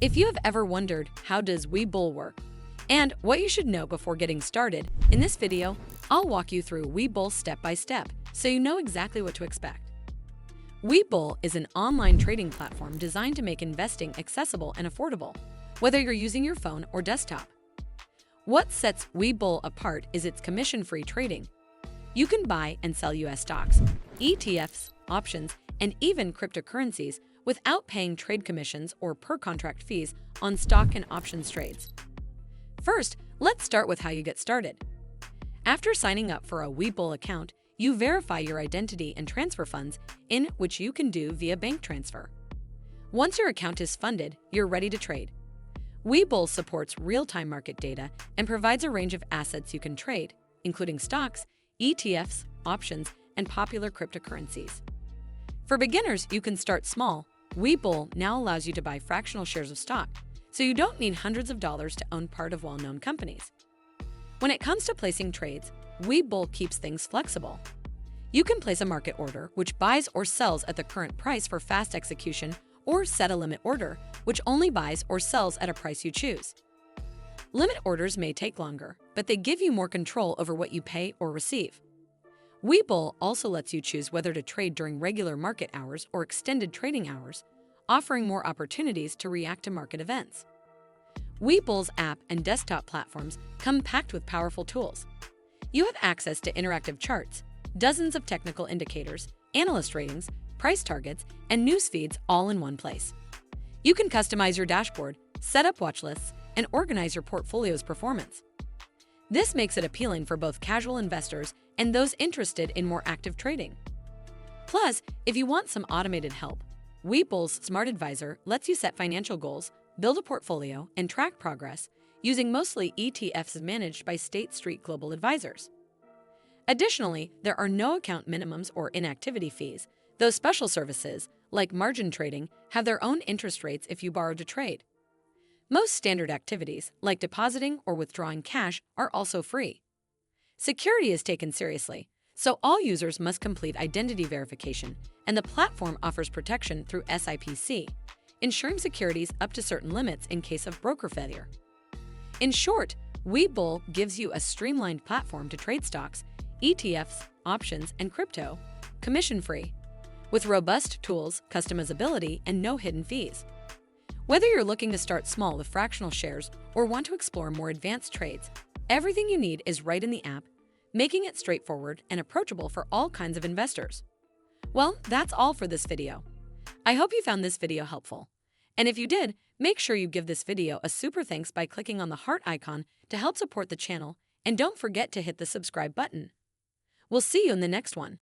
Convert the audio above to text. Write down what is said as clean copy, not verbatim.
If you have ever wondered how does Webull work and what you should know before getting started, in this video, I'll walk you through Webull step by step so you know exactly what to expect. Webull is an online trading platform designed to make investing accessible and affordable, whether you're using your phone or desktop. What sets Webull apart is its commission-free trading. You can buy and sell US stocks, ETFs, options, and even cryptocurrencies without paying trade commissions or per-contract fees on stock and options trades. First, let's start with how you get started. After signing up for a Webull account, you verify your identity and transfer funds, in which you can do via bank transfer. Once your account is funded, you're ready to trade. Webull supports real-time market data and provides a range of assets you can trade, including stocks, ETFs, options, and popular cryptocurrencies. For beginners, you can start small. Webull now allows you to buy fractional shares of stock, so you don't need hundreds of dollars to own part of well-known companies. When it comes to placing trades, Webull keeps things flexible. You can place a market order, which buys or sells at the current price for fast execution, or set a limit order, which only buys or sells at a price you choose. Limit orders may take longer, but they give you more control over what you pay or receive. Webull also lets you choose whether to trade during regular market hours or extended trading hours, offering more opportunities to react to market events. Webull's app and desktop platforms come packed with powerful tools. You have access to interactive charts, dozens of technical indicators, analyst ratings, price targets, and news feeds all in one place. You can customize your dashboard, set up watch lists, and organize your portfolio's performance. This makes it appealing for both casual investors and those interested in more active trading. Plus, if you want some automated help, Webull's Smart Advisor lets you set financial goals, build a portfolio, and track progress using mostly ETFs managed by State Street Global advisors. Additionally, there are no account minimums or inactivity fees, though special services, like margin trading, have their own interest rates if you borrow to trade. Most standard activities, like depositing or withdrawing cash, are also free. Security is taken seriously, so all users must complete identity verification, and the platform offers protection through SIPC, ensuring securities up to certain limits in case of broker failure. In short, Webull gives you a streamlined platform to trade stocks, ETFs, options, and crypto, commission-free, with robust tools, customizability, and no hidden fees. Whether you're looking to start small with fractional shares or want to explore more advanced trades, everything you need is right in the app, making it straightforward and approachable for all kinds of investors. Well, that's all for this video. I hope you found this video helpful. And if you did, make sure you give this video a super thanks by clicking on the heart icon to help support the channel, and don't forget to hit the subscribe button. We'll see you in the next one.